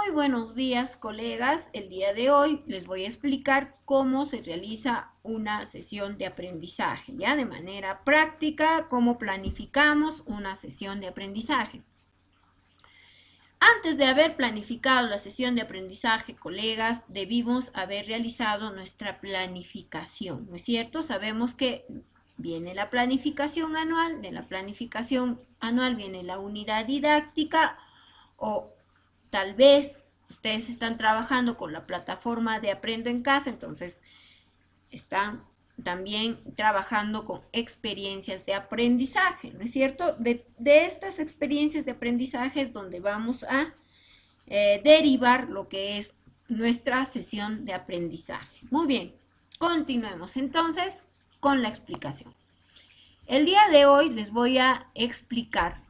Muy buenos días, colegas. El día de hoy les voy a explicar cómo se realiza una sesión de aprendizaje, ya de manera práctica, cómo planificamos una sesión de aprendizaje. Antes de haber planificado la sesión de aprendizaje, colegas, debimos haber realizado nuestra planificación, ¿no es cierto? Sabemos que viene la planificación anual, de la planificación anual viene la unidad didáctica o tal vez ustedes están trabajando con la plataforma de Aprendo en Casa, entonces están también trabajando con experiencias de aprendizaje, ¿no es cierto? De estas experiencias de aprendizaje es donde vamos a derivar lo que es nuestra sesión de aprendizaje. Muy bien, continuemos entonces con la explicación. El día de hoy les voy a explicar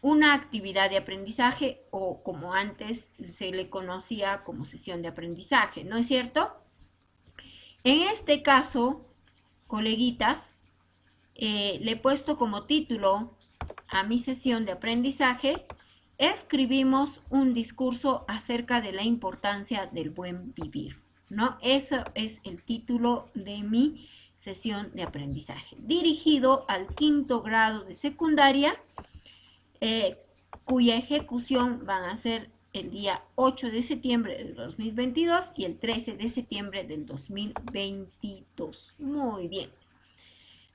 una actividad de aprendizaje o como antes se le conocía como sesión de aprendizaje, ¿no es cierto? En este caso, coleguitas, le he puesto como título a mi sesión de aprendizaje, escribimos un discurso acerca de la importancia del buen vivir, ¿no? Eso es el título de mi sesión de aprendizaje, dirigido al 5º grado de secundaria, cuya ejecución van a ser el día 8 de septiembre del 2022 y el 13 de septiembre del 2022. Muy bien.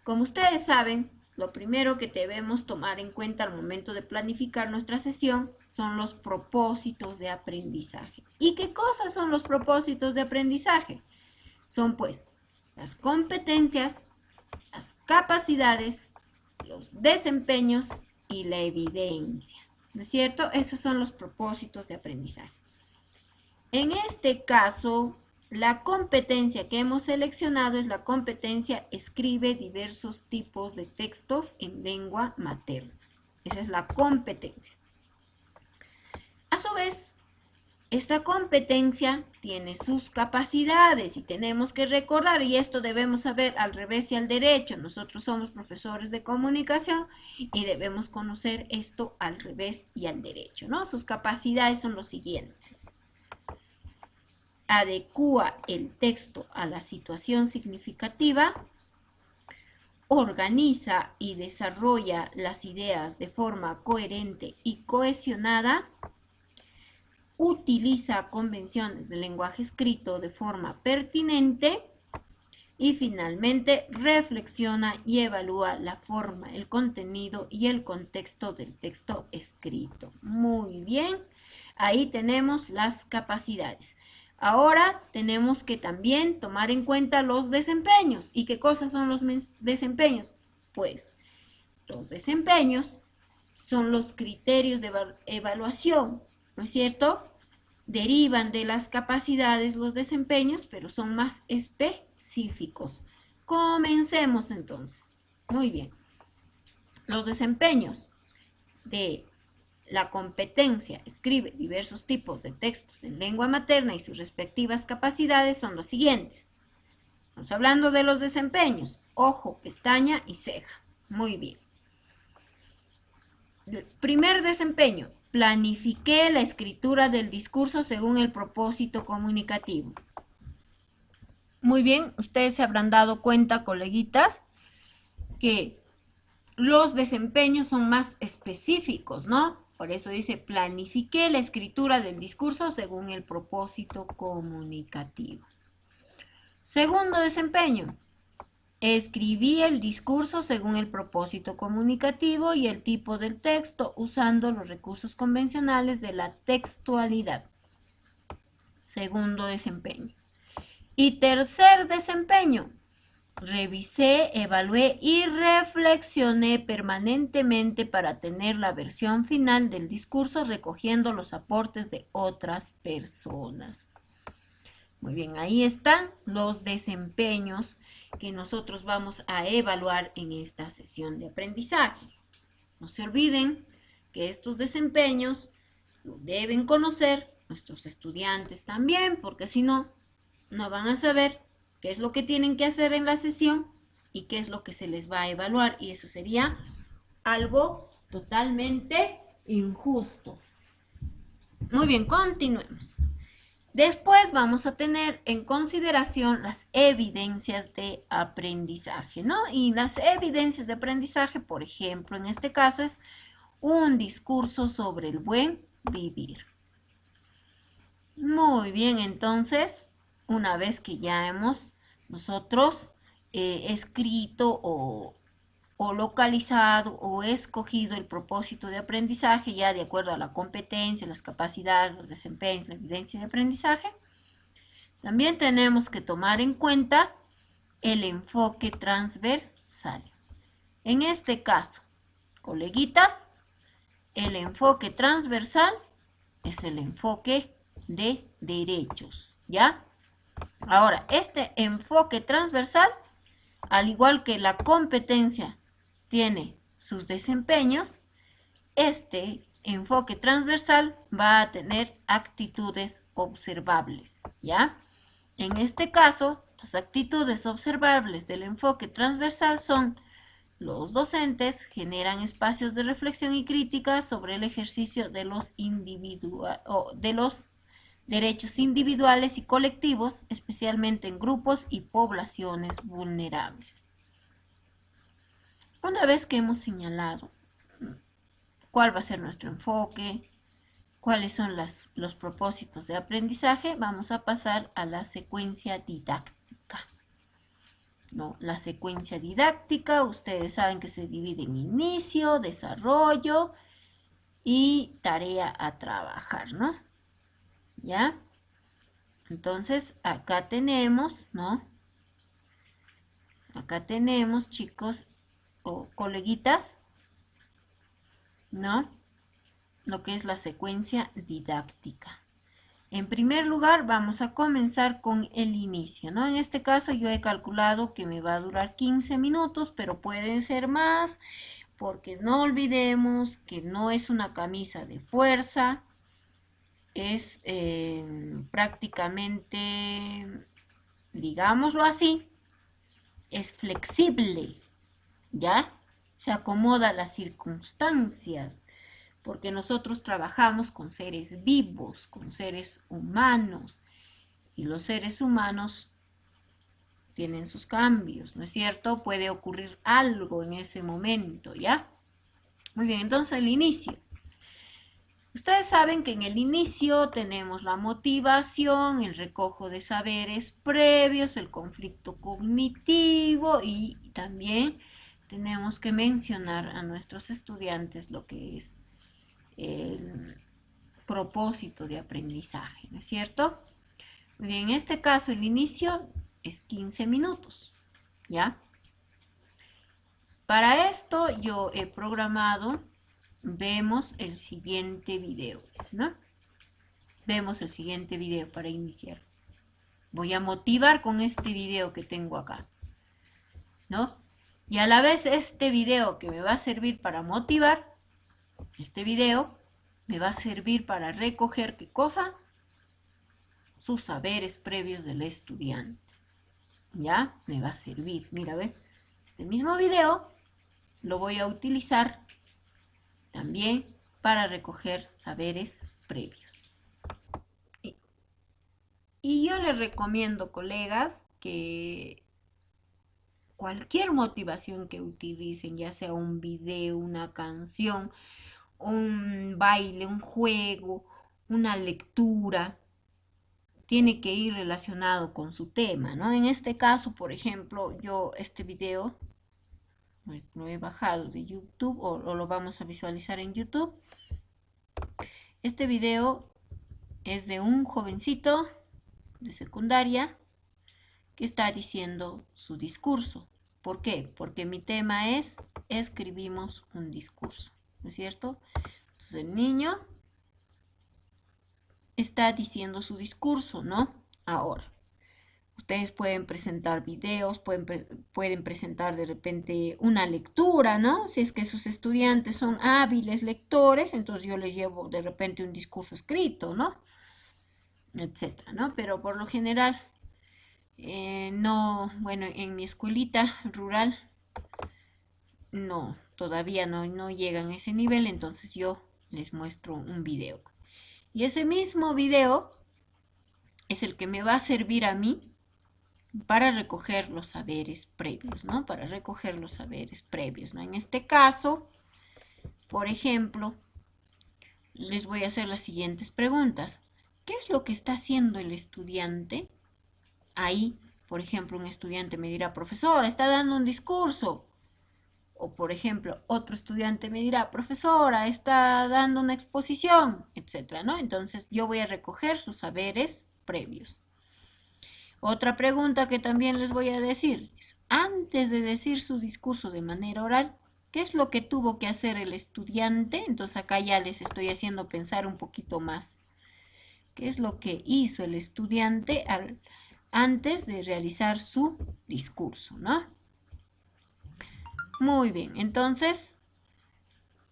Como ustedes saben, lo primero que debemos tomar en cuenta al momento de planificar nuestra sesión son los propósitos de aprendizaje. ¿Y qué cosas son los propósitos de aprendizaje? Son pues las competencias, las capacidades, los desempeños y la evidencia, ¿no es cierto? Esos son los propósitos de aprendizaje. En este caso, la competencia que hemos seleccionado es la competencia escribe diversos tipos de textos en lengua materna. Esa es la competencia. A su vez, esta competencia tiene sus capacidades y tenemos que recordar, y esto debemos saber al revés y al derecho. Nosotros somos profesores de comunicación y debemos conocer esto al revés y al derecho, ¿no? Sus capacidades son los siguientes. Adecúa el texto a la situación significativa, organiza y desarrolla las ideas de forma coherente y cohesionada, utiliza convenciones del lenguaje escrito de forma pertinente y finalmente reflexiona y evalúa la forma, el contenido y el contexto del texto escrito. Muy bien, ahí tenemos las capacidades. Ahora tenemos que también tomar en cuenta los desempeños. ¿Y qué cosas son los desempeños? Pues los desempeños son los criterios de evaluación, ¿no es cierto? Derivan de las capacidades los desempeños, pero son más específicos. Comencemos entonces. Muy bien. Los desempeños de la competencia escribe diversos tipos de textos en lengua materna y sus respectivas capacidades son los siguientes. Estamos hablando de los desempeños: ojo, pestaña y ceja. Muy bien. Primer desempeño: planifiqué la escritura del discurso según el propósito comunicativo. Muy bien, ustedes se habrán dado cuenta, coleguitas, que los desempeños son más específicos, ¿no? Por eso dice, planifiqué la escritura del discurso según el propósito comunicativo. Segundo desempeño: escribí el discurso según el propósito comunicativo y el tipo del texto, usando los recursos convencionales de la textualidad. Segundo desempeño. Y tercer desempeño: revisé, evalué y reflexioné permanentemente para tener la versión final del discurso recogiendo los aportes de otras personas. Muy bien, ahí están los desempeños que nosotros vamos a evaluar en esta sesión de aprendizaje. No se olviden que estos desempeños lo deben conocer nuestros estudiantes también, porque si no, no van a saber qué es lo que tienen que hacer en la sesión y qué es lo que se les va a evaluar, y eso sería algo totalmente injusto. Muy bien, continuemos. Después vamos a tener en consideración las evidencias de aprendizaje, ¿no? Y las evidencias de aprendizaje, por ejemplo, en este caso es un discurso sobre el buen vivir. Muy bien, entonces, una vez que ya hemos nosotros escrito o localizado o escogido el propósito de aprendizaje ya de acuerdo a la competencia, las capacidades, los desempeños, la evidencia de aprendizaje, también tenemos que tomar en cuenta el enfoque transversal. En este caso, coleguitas, el enfoque transversal es el enfoque de derechos, ¿ya? Ahora, este enfoque transversal, al igual que la competencia tiene sus desempeños, este enfoque transversal va a tener actitudes observables, ¿ya? En este caso, las actitudes observables del enfoque transversal son: los docentes generan espacios de reflexión y crítica sobre el ejercicio de los derechos individuales y colectivos, especialmente en grupos y poblaciones vulnerables. Una vez que hemos señalado cuál va a ser nuestro enfoque, cuáles son los propósitos de aprendizaje, vamos a pasar a la secuencia didáctica. ¿No? La secuencia didáctica, ustedes saben que se divide en inicio, desarrollo y tarea a trabajar, ¿no? ¿Ya? Entonces, acá tenemos, ¿no? Acá tenemos, chicos o coleguitas, ¿no? Lo que es la secuencia didáctica. En primer lugar, vamos a comenzar con el inicio, ¿no? En este caso yo he calculado que me va a durar 15 minutos, pero pueden ser más, porque no olvidemos que no es una camisa de fuerza, es prácticamente, digámoslo así, es flexible, ¿ya? Se acomoda a las circunstancias, porque nosotros trabajamos con seres vivos, con seres humanos, y los seres humanos tienen sus cambios, ¿no es cierto? Puede ocurrir algo en ese momento, ¿ya? Muy bien, entonces el inicio. Ustedes saben que en el inicio tenemos la motivación, el recojo de saberes previos, el conflicto cognitivo y también tenemos que mencionar a nuestros estudiantes lo que es el propósito de aprendizaje, ¿no es cierto? Muy bien, en este caso el inicio es 15 minutos, ¿ya? Para esto yo he programado, vemos el siguiente video, ¿no? Vemos el siguiente video para iniciar. Voy a motivar con este video que tengo acá, ¿no? Y a la vez este video que me va a servir para motivar, este video me va a servir para recoger, ¿qué cosa? Sus saberes previos del estudiante. ¿Ya? Me va a servir. Mira, ¿ven? Este mismo video lo voy a utilizar también para recoger saberes previos. Y yo les recomiendo, colegas, que cualquier motivación que utilicen, ya sea un video, una canción, un baile, un juego, una lectura, tiene que ir relacionado con su tema, ¿no? En este caso, por ejemplo, yo este video lo he bajado de YouTube o lo vamos a visualizar en YouTube. Este video es de un jovencito de secundaria que está diciendo su discurso. ¿Por qué? Porque mi tema es escribimos un discurso, ¿no es cierto? Entonces el niño está diciendo su discurso, ¿no? Ahora, ustedes pueden presentar videos, pueden presentar de repente una lectura, ¿no? Si es que sus estudiantes son hábiles lectores, entonces yo les llevo de repente un discurso escrito, ¿no? Etcétera, ¿no? Pero por lo general, no, bueno, en mi escuelita rural, no, todavía no llegan a ese nivel, entonces yo les muestro un video. Y ese mismo video es el que me va a servir a mí para recoger los saberes previos, ¿no? Para recoger los saberes previos, ¿no? En este caso, por ejemplo, les voy a hacer las siguientes preguntas. ¿Qué es lo que está haciendo el estudiante? Ahí, por ejemplo, un estudiante me dirá, profesor, está dando un discurso. O, por ejemplo, otro estudiante me dirá, profesora, está dando una exposición, etcétera, ¿no? Entonces, yo voy a recoger sus saberes previos. Otra pregunta que también les voy a decir es, antes de decir su discurso de manera oral, ¿qué es lo que tuvo que hacer el estudiante? Entonces, acá ya les estoy haciendo pensar un poquito más. ¿Qué es lo que hizo el estudiante antes de realizar su discurso, ¿no? Muy bien, entonces,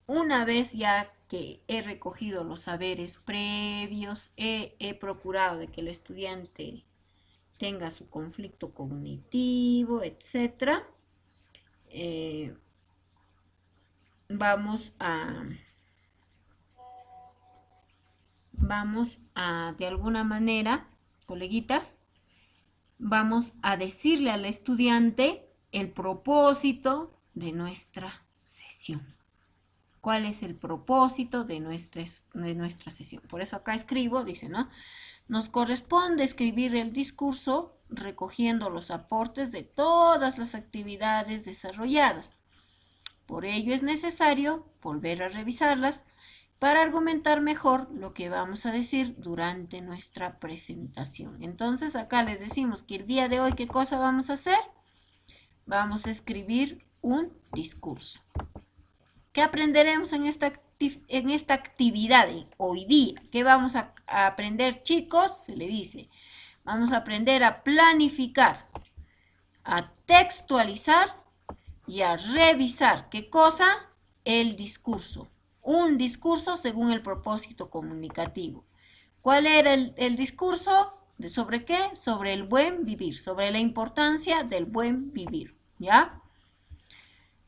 una vez ya que he recogido los saberes previos, he procurado de que el estudiante tenga su conflicto cognitivo, etc. Vamos a, de alguna manera, coleguitas, vamos a decirle al estudiante el propósito de nuestra sesión. ¿Cuál es el propósito de nuestra sesión? Por eso acá escribo, dice, ¿no? Nos corresponde escribir el discurso recogiendo los aportes de todas las actividades desarrolladas. Por ello es necesario volver a revisarlas para argumentar mejor lo que vamos a decir durante nuestra presentación. Entonces acá les decimos que el día de hoy, ¿qué cosa vamos a hacer? Vamos a escribir un discurso. ¿Qué aprenderemos en esta actividad hoy día? ¿Qué vamos a aprender, chicos? Se le dice, vamos a aprender a planificar, a textualizar y a revisar. ¿Qué cosa? El discurso. Un discurso según el propósito comunicativo. ¿Cuál era el discurso? ¿Sobre qué? Sobre el buen vivir, sobre la importancia del buen vivir, ¿ya?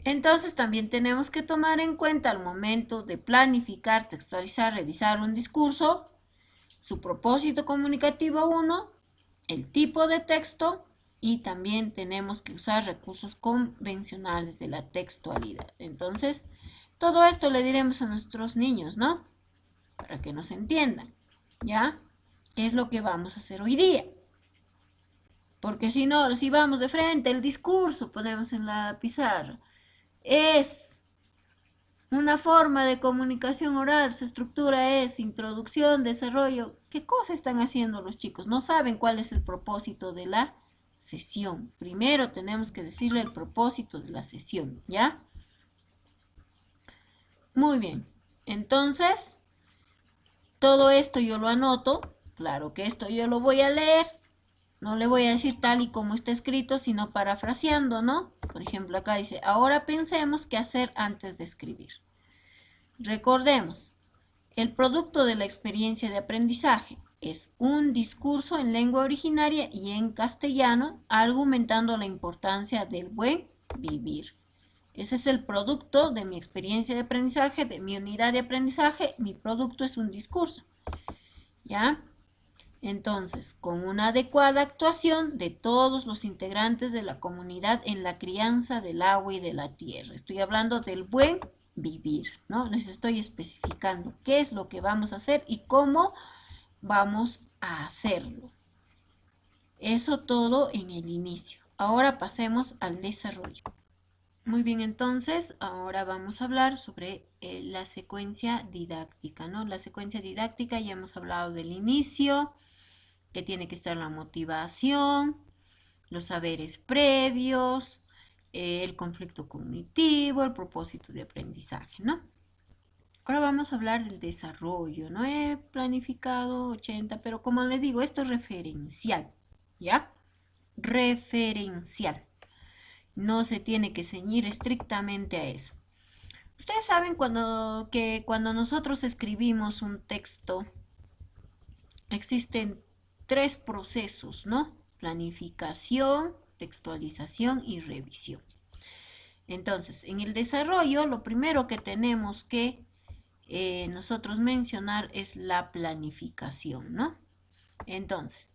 Entonces también tenemos que tomar en cuenta al momento de planificar, textualizar, revisar un discurso, su propósito comunicativo 1, el tipo de texto y también tenemos que usar recursos convencionales de la textualidad. Entonces, todo esto le diremos a nuestros niños, ¿no? Para que nos entiendan, ¿ya? ¿Qué es lo que vamos a hacer hoy día? Porque si no, si vamos de frente, el discurso ponemos en la pizarra. Es una forma de comunicación oral, su estructura es introducción, desarrollo. ¿Qué cosa están haciendo los chicos? No saben cuál es el propósito de la sesión. Primero tenemos que decirle el propósito de la sesión, ¿ya? Muy bien. Entonces, todo esto yo lo anoto. Claro que esto yo lo voy a leer. No le voy a decir tal y como está escrito, sino parafraseando, ¿no? Por ejemplo, acá dice, ahora pensemos qué hacer antes de escribir. Recordemos, el producto de la experiencia de aprendizaje es un discurso en lengua originaria y en castellano, argumentando la importancia del buen vivir. Ese es el producto de mi experiencia de aprendizaje, de mi unidad de aprendizaje. Mi producto es un discurso, ¿ya? Entonces, con una adecuada actuación de todos los integrantes de la comunidad en la crianza del agua y de la tierra. Estoy hablando del buen vivir, ¿no? Les estoy especificando qué es lo que vamos a hacer y cómo vamos a hacerlo. Eso todo en el inicio. Ahora pasemos al desarrollo. Muy bien, entonces, ahora vamos a hablar sobre la secuencia didáctica, ¿no? La secuencia didáctica, ya hemos hablado del inicio, que tiene que estar la motivación, los saberes previos, el conflicto cognitivo, el propósito de aprendizaje, ¿no? Ahora vamos a hablar del desarrollo, ¿no? He planificado 80, pero como les digo, esto es referencial, ¿ya? Referencial. No se tiene que ceñir estrictamente a eso. Ustedes saben que cuando nosotros escribimos un texto, existen 3 procesos, ¿no? Planificación, textualización y revisión. Entonces, en el desarrollo, lo primero que tenemos que nosotros mencionar es la planificación, ¿no? Entonces,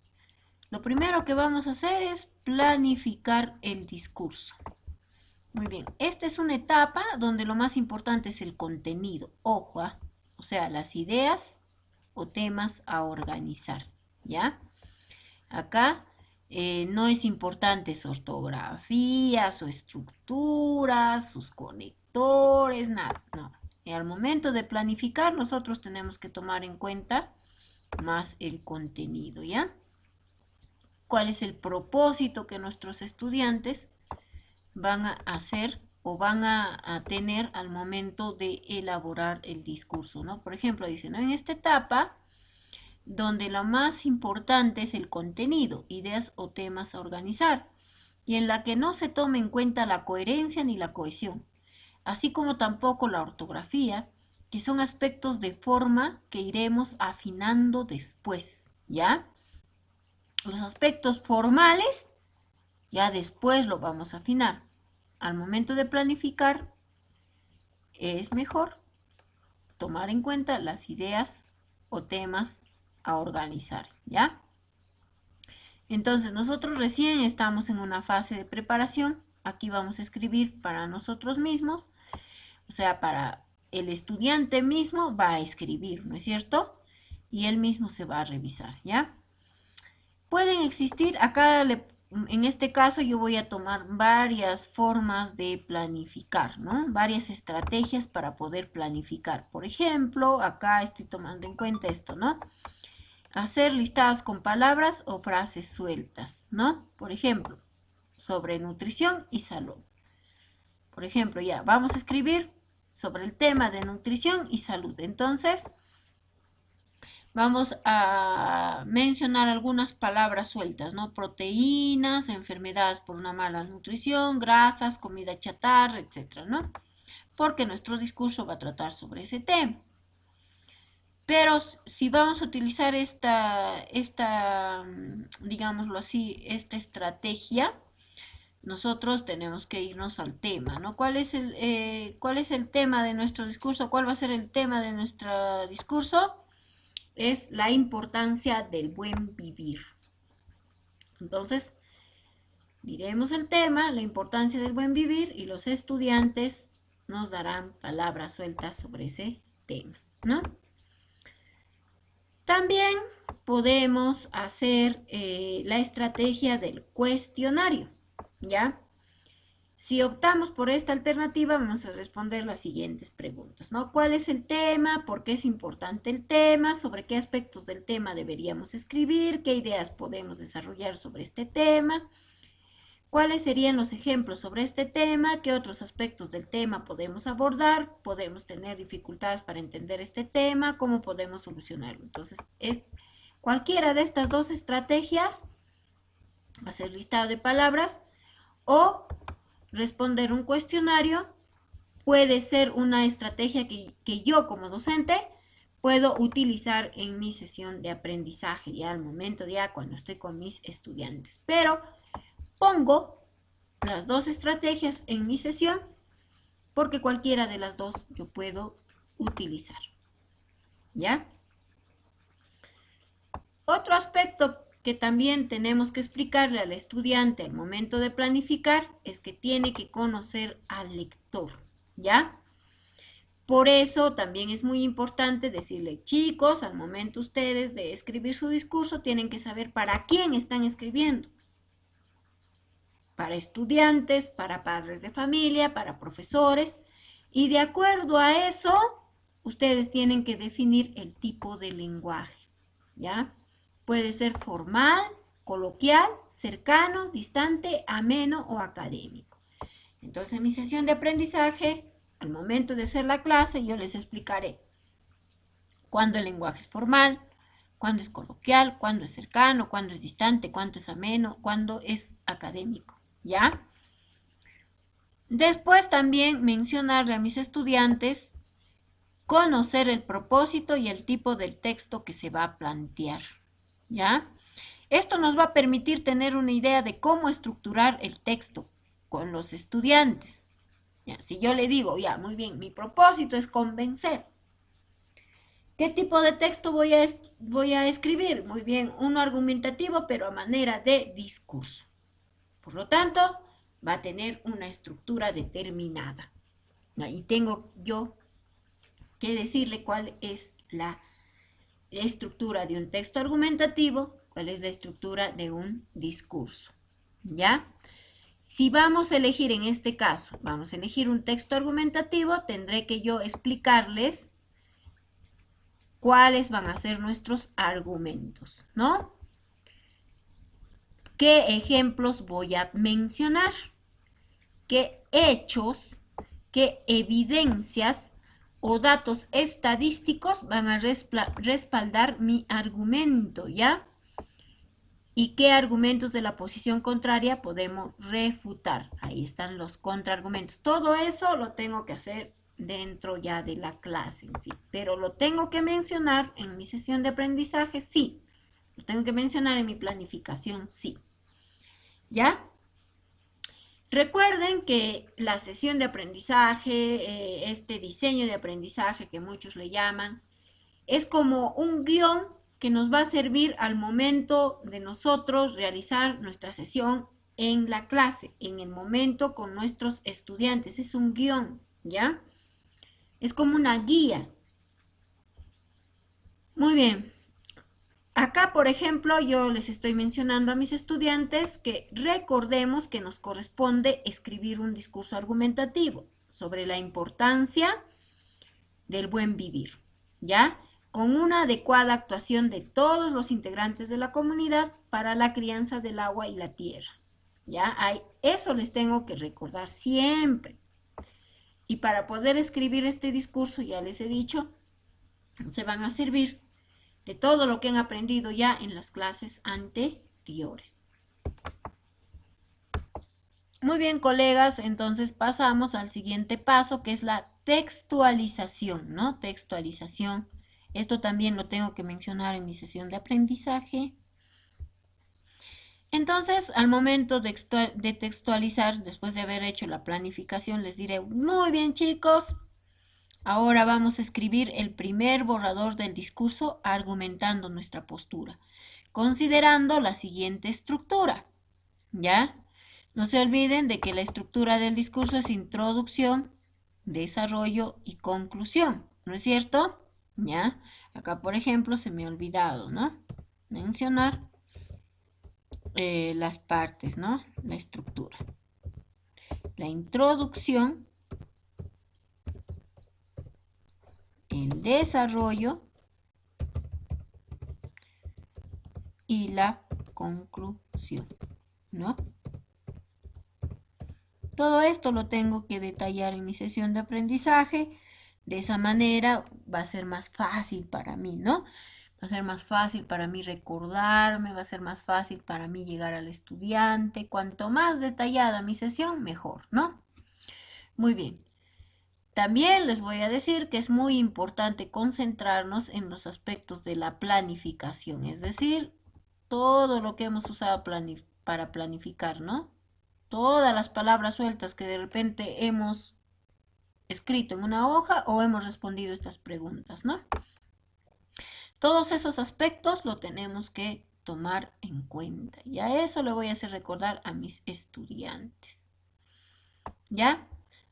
lo primero que vamos a hacer es planificar el discurso. Muy bien, esta es una etapa donde lo más importante es el contenido, ojo, o sea, las ideas o temas a organizar, ¿ya? Acá no es importante su ortografía, su estructura, sus conectores, nada, no. Y al momento de planificar, nosotros tenemos que tomar en cuenta más el contenido, ¿ya? ¿Cuál es el propósito que nuestros estudiantes van a hacer o van a tener al momento de elaborar el discurso, ¿no? Por ejemplo, dicen, ¿no? En esta etapa, donde lo más importante es el contenido, ideas o temas a organizar, y en la que no se tome en cuenta la coherencia ni la cohesión, así como tampoco la ortografía, que son aspectos de forma que iremos afinando después, ¿ya? Los aspectos formales ya después lo vamos a afinar. Al momento de planificar es mejor tomar en cuenta las ideas o temas a organizar, ¿ya? Entonces nosotros recién estamos en una fase de preparación. Aquí vamos a escribir para nosotros mismos, o sea, para el estudiante mismo va a escribir, ¿no es cierto? Y él mismo se va a revisar, ¿ya? Pueden existir, en este caso yo voy a tomar varias formas de planificar, ¿no? Varias estrategias para poder planificar. Por ejemplo, acá estoy tomando en cuenta esto, ¿no? Hacer listados con palabras o frases sueltas, ¿no? Por ejemplo, sobre nutrición y salud. Por ejemplo, ya vamos a escribir sobre el tema de nutrición y salud. Entonces, vamos a mencionar algunas palabras sueltas, ¿no? Proteínas, enfermedades por una mala nutrición, grasas, comida chatarra, etcétera, ¿no? Porque nuestro discurso va a tratar sobre ese tema. Pero si vamos a utilizar digámoslo así, esta estrategia, nosotros tenemos que irnos al tema, ¿no? ¿Cuál es el tema de nuestro discurso? ¿Cuál va a ser el tema de nuestro discurso? Es la importancia del buen vivir. Entonces, diremos el tema, la importancia del buen vivir, y los estudiantes nos darán palabras sueltas sobre ese tema, ¿no? También podemos hacer la estrategia del cuestionario, ¿ya? Si optamos por esta alternativa, vamos a responder las siguientes preguntas, ¿no? ¿Cuál es el tema? ¿Por qué es importante el tema? ¿Sobre qué aspectos del tema deberíamos escribir? ¿Qué ideas podemos desarrollar sobre este tema? ¿Cuáles serían los ejemplos sobre este tema? ¿Qué otros aspectos del tema podemos abordar? ¿Podemos tener dificultades para entender este tema? ¿Cómo podemos solucionarlo? Entonces, cualquiera de estas dos estrategias, hacer listado de palabras o responder un cuestionario, puede ser una estrategia que yo como docente puedo utilizar en mi sesión de aprendizaje, ya al momento, ya cuando estoy con mis estudiantes. Pero pongo las dos estrategias en mi sesión porque cualquiera de las dos yo puedo utilizar, ¿ya? Otro aspecto que también tenemos que explicarle al estudiante al momento de planificar es que tiene que conocer al lector, ¿ya? Por eso también es muy importante decirle, chicos, al momento ustedes de escribir su discurso tienen que saber para quién están escribiendo. Para estudiantes, para padres de familia, para profesores. Y de acuerdo a eso, ustedes tienen que definir el tipo de lenguaje, ¿ya? Puede ser formal, coloquial, cercano, distante, ameno o académico. Entonces, en mi sesión de aprendizaje, al momento de hacer la clase, yo les explicaré cuándo el lenguaje es formal, cuándo es coloquial, cuándo es cercano, cuándo es distante, cuándo es ameno, cuándo es académico, ¿ya? Después también mencionarle a mis estudiantes conocer el propósito y el tipo del texto que se va a plantear, ¿ya? Esto nos va a permitir tener una idea de cómo estructurar el texto con los estudiantes. ¿Ya? Si yo le digo, ya, muy bien, mi propósito es convencer, ¿Qué tipo de texto voy a escribir? Muy bien, uno argumentativo, pero a manera de discurso. Por lo tanto, va a tener una estructura determinada. Y tengo yo que decirle cuál es la estructura de un texto argumentativo, cuál es la estructura de un discurso. ¿Ya? Si vamos a elegir en este caso, vamos a elegir un texto argumentativo, tendré que yo explicarles cuáles van a ser nuestros argumentos, ¿no? ¿Qué ejemplos voy a mencionar? ¿Qué hechos, qué evidencias o datos estadísticos van a respaldar mi argumento, ¿ya? ¿Y qué argumentos de la posición contraria podemos refutar? Ahí están los contraargumentos. Todo eso lo tengo que hacer dentro ya de la clase en sí. Pero lo tengo que mencionar en mi sesión de aprendizaje, sí. Lo tengo que mencionar en mi planificación, sí. ¿Ya? Recuerden que la sesión de aprendizaje, este diseño de aprendizaje que muchos le llaman, es como un guión que nos va a servir al momento de nosotros realizar nuestra sesión en la clase, en el momento con nuestros estudiantes. Es un guión, ¿ya? Es como una guía. Muy bien. Acá, por ejemplo, yo les estoy mencionando a mis estudiantes que recordemos que nos corresponde escribir un discurso argumentativo sobre la importancia del buen vivir, ¿ya? Con una adecuada actuación de todos los integrantes de la comunidad para la crianza del agua y la tierra, ¿ya? Eso les tengo que recordar siempre. Y para poder escribir este discurso, ya les he dicho, se van a servir de todo lo que han aprendido ya en las clases anteriores. Muy bien, colegas, entonces pasamos al siguiente paso, que es la textualización, ¿no? Textualización. Esto también lo tengo que mencionar en mi sesión de aprendizaje. Entonces, al momento de textualizar, después de haber hecho la planificación, les diré, muy bien, chicos, ahora vamos a escribir el primer borrador del discurso argumentando nuestra postura, considerando la siguiente estructura, ¿ya? No se olviden de que la estructura del discurso es introducción, desarrollo y conclusión, ¿no es cierto? ¿Ya? Acá, por ejemplo, se me ha olvidado, ¿no? Mencionar las partes, ¿no? La estructura. La introducción, el desarrollo y la conclusión, ¿no? Todo esto lo tengo que detallar en mi sesión de aprendizaje. De esa manera va a ser más fácil para mí, ¿no? Va a ser más fácil para mí recordarme, va a ser más fácil para mí llegar al estudiante. Cuanto más detallada mi sesión, mejor, ¿no? Muy bien. También les voy a decir que es muy importante concentrarnos en los aspectos de la planificación, es decir, todo lo que hemos usado para planificar, ¿no? Todas las palabras sueltas que de repente hemos escrito en una hoja o hemos respondido estas preguntas, ¿no? Todos esos aspectos lo tenemos que tomar en cuenta. Y a eso le voy a hacer recordar a mis estudiantes. ¿Ya?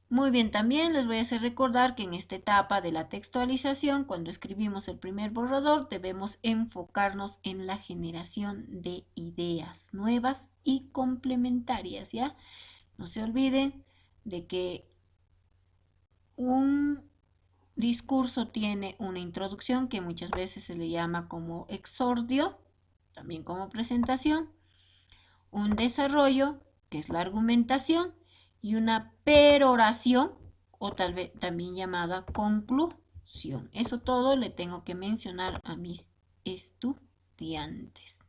Muy bien, también les voy a hacer recordar que en esta etapa de la textualización, cuando escribimos el primer borrador, debemos enfocarnos en la generación de ideas nuevas y complementarias, ¿ya? No se olviden de que un discurso tiene una introducción que muchas veces se le llama como exordio, también como presentación, un desarrollo, que es la argumentación, y una peroración, o tal vez también llamada conclusión. Eso todo le tengo que mencionar a mis estudiantes.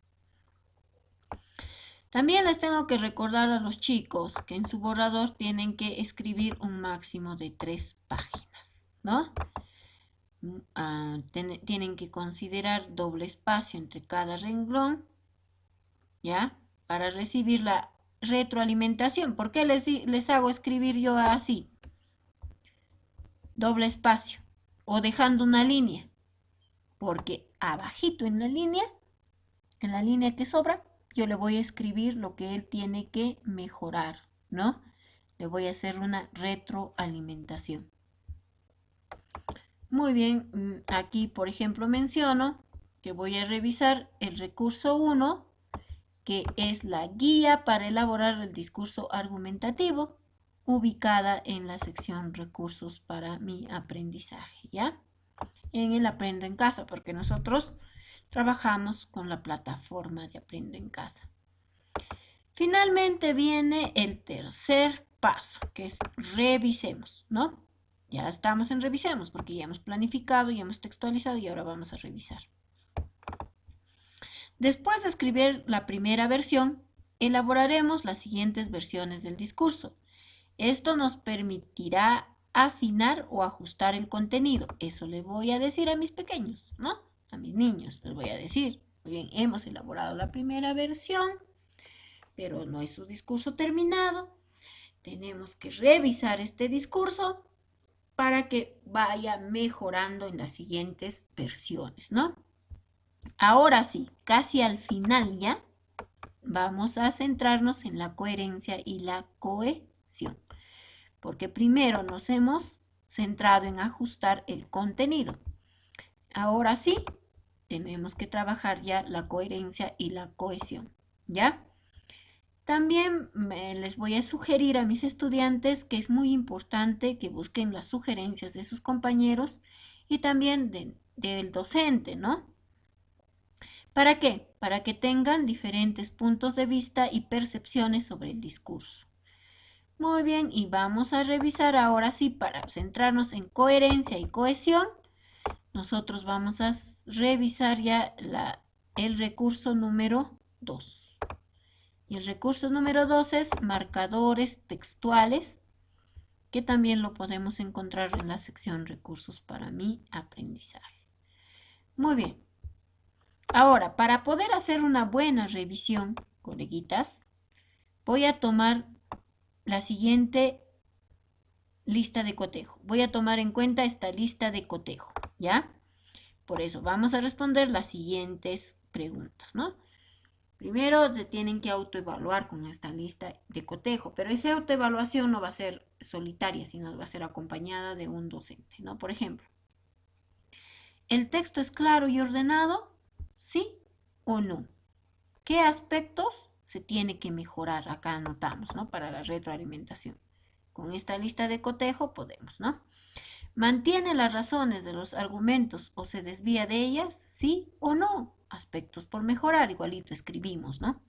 También les tengo que recordar a los chicos que en su borrador tienen que escribir un máximo de 3 páginas, ¿no? Tienen que considerar doble espacio entre cada renglón, ¿ya? Para recibir la retroalimentación. ¿Por qué les hago escribir yo así? Doble espacio o dejando una línea. porque abajito en la línea que sobra, yo le voy a escribir lo que él tiene que mejorar, ¿no? Le voy a hacer una retroalimentación. Muy bien, aquí por ejemplo menciono que voy a revisar el recurso 1, que es la guía para elaborar el discurso argumentativo, ubicada en la sección recursos para mi aprendizaje, ¿ya? En el Aprendo en Casa, porque nosotros trabajamos con la plataforma de Aprendo en Casa. Finalmente viene el tercer paso, que es revisemos, ¿no? Ya estamos en revisemos, porque ya hemos planificado, ya hemos textualizado y ahora vamos a revisar. Después de escribir la primera versión, elaboraremos las siguientes versiones del discurso. Esto nos permitirá afinar o ajustar el contenido. Eso le voy a decir a mis pequeños, ¿no? A mis niños les voy a decir. Muy bien, hemos elaborado la primera versión, pero no es su discurso terminado. Tenemos que revisar este discurso para que vaya mejorando en las siguientes versiones, ¿no? Ahora sí, casi al final ya, vamos a centrarnos en la coherencia y la cohesión, porque primero nos hemos centrado en ajustar el contenido. Ahora sí, tenemos que trabajar ya la coherencia y la cohesión, ¿ya? También les voy a sugerir a mis estudiantes que es muy importante que busquen las sugerencias de sus compañeros y también del docente, ¿no? ¿Para qué? Para que tengan diferentes puntos de vista y percepciones sobre el discurso. Muy bien, y vamos a revisar ahora sí para centrarnos en coherencia y cohesión. Nosotros vamos a revisar ya el recurso número 2. Y el recurso número 2 es marcadores textuales, que también lo podemos encontrar en la sección recursos para mi aprendizaje. Muy bien. Ahora, para poder hacer una buena revisión, coleguitas, voy a tomar la siguiente lista de cotejo. Voy a tomar en cuenta esta lista de cotejo, ¿ya? Por eso vamos a responder las siguientes preguntas, ¿no? Primero se tienen que autoevaluar con esta lista de cotejo, pero esa autoevaluación no va a ser solitaria, sino va a ser acompañada de un docente, ¿no? Por ejemplo, ¿el texto es claro y ordenado? ¿Sí o no? ¿Qué aspectos se tiene que mejorar? Acá anotamos, ¿no? Para la retroalimentación. Con esta lista de cotejo podemos, ¿no? ¿Mantiene las razones de los argumentos o se desvía de ellas? ¿Sí o no? Aspectos por mejorar, igualito escribimos, ¿no?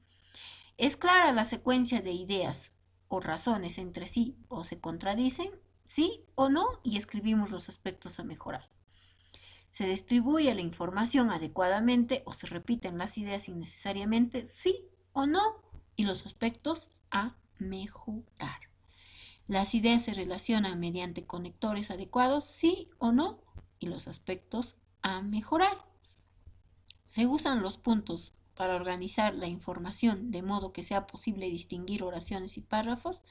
¿Es clara la secuencia de ideas o razones entre sí o se contradicen? ¿Sí o no? Y escribimos los aspectos a mejorar. ¿Se distribuye la información adecuadamente o se repiten las ideas innecesariamente? ¿Sí o no? Y los aspectos a mejorar. ¿Las ideas se relacionan mediante conectores adecuados? ¿Sí o no? Y los aspectos a mejorar. ¿Se usan los puntos para organizar la información de modo que sea posible distinguir oraciones y párrafos?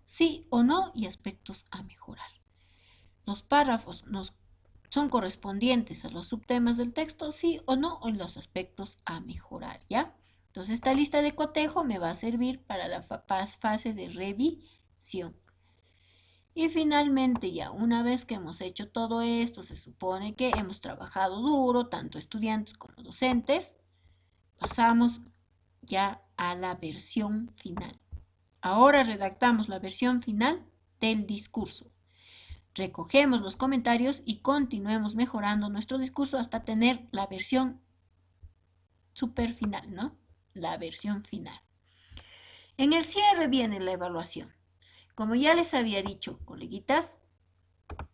¿Sí o no? Y aspectos a mejorar. Los párrafos son correspondientes a los subtemas del texto, sí o no, o los aspectos a mejorar, ¿ya? Entonces, esta lista de cotejo me va a servir para la fase de revisión. Y finalmente, ya una vez que hemos hecho todo esto, se supone que hemos trabajado duro, tanto estudiantes como docentes, pasamos ya a la versión final. Ahora redactamos la versión final del discurso. Recogemos los comentarios y continuemos mejorando nuestro discurso hasta tener la versión super final, ¿no? La versión final. En el cierre viene la evaluación. Como ya les había dicho, coleguitas,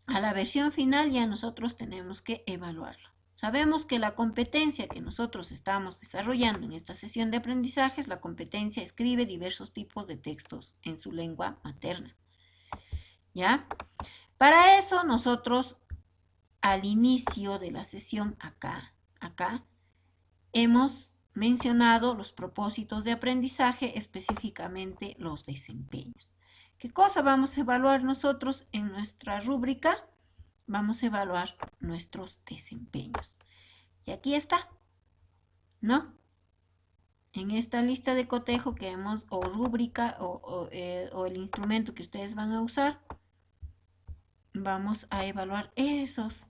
a la versión final ya nosotros tenemos que evaluarlo. Sabemos que la competencia que nosotros estamos desarrollando en esta sesión de aprendizaje es la competencia escribe diversos tipos de textos en su lengua materna. ¿Ya? Para eso nosotros al inicio de la sesión acá, hemos mencionado los propósitos de aprendizaje, específicamente los desempeños. ¿Qué cosa vamos a evaluar nosotros en nuestra rúbrica? Vamos a evaluar nuestros desempeños. Y aquí está, ¿no? En esta lista de cotejo que hemos, o rúbrica, o el instrumento que ustedes van a usar, vamos a evaluar esos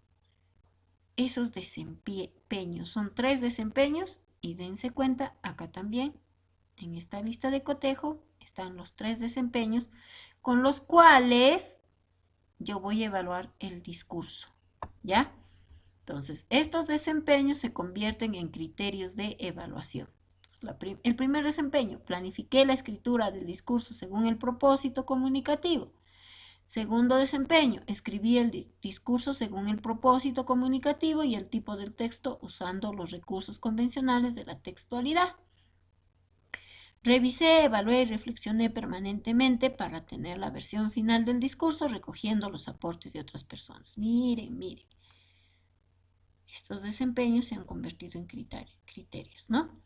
desempeños. Son 3 desempeños y dense cuenta, acá también, en esta lista de cotejo, están los 3 desempeños con los cuales yo voy a evaluar el discurso, ¿ya? Entonces, estos desempeños se convierten en criterios de evaluación. El primer desempeño, planifiqué la escritura del discurso según el propósito comunicativo. Segundo desempeño, escribí el discurso según el propósito comunicativo y el tipo del texto usando los recursos convencionales de la textualidad. Revisé, evalué y reflexioné permanentemente para tener la versión final del discurso recogiendo los aportes de otras personas. Miren, miren. Estos desempeños se han convertido en criterios, ¿no?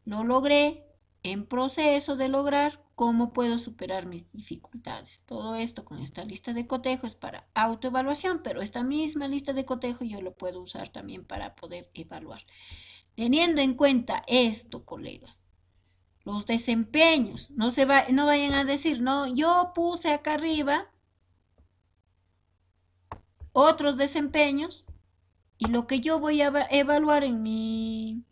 Lo logré, en proceso de lograr, ¿cómo puedo superar mis dificultades? Todo esto con esta lista de cotejo es para autoevaluación, pero esta misma lista de cotejo yo lo puedo usar también para poder evaluar. Teniendo en cuenta esto, colegas, los desempeños, no vayan a decir, no, yo puse acá arriba otros desempeños y lo que yo voy a evaluar en mi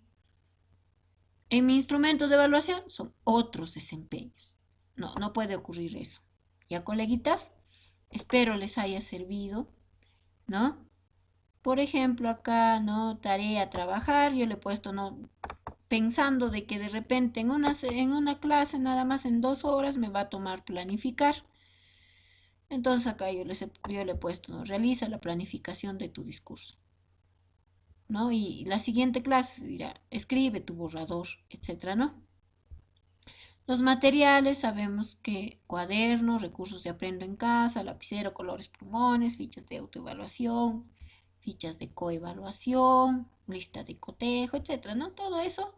instrumento de evaluación son otros desempeños. No, no puede ocurrir eso. ¿Ya, coleguitas? Espero les haya servido, ¿no? Por ejemplo, acá, ¿no? Tarea, trabajar, yo le he puesto, ¿no? Pensando de que de repente en una clase nada más en 2 horas me va a tomar planificar. Entonces acá yo le he puesto, ¿no? Realiza la planificación de tu discurso, ¿no? Y la siguiente clase dirá, escribe tu borrador, etcétera, ¿no? Los materiales, sabemos que cuadernos, recursos de aprendo en casa, lapicero, colores, plumones, fichas de autoevaluación, fichas de coevaluación, lista de cotejo, etcétera, ¿no? Todo eso,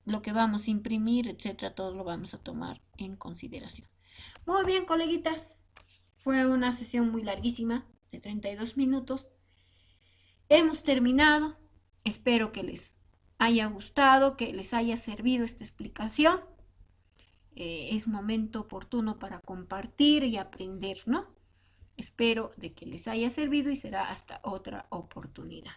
lo que vamos a imprimir, etcétera, todo lo vamos a tomar en consideración. Muy bien, coleguitas. Fue una sesión muy larguísima, de 32 minutos. Hemos terminado. Espero que les haya gustado, que les haya servido esta explicación. Es momento oportuno para compartir y aprender, ¿no? Espero de que les haya servido y será hasta otra oportunidad.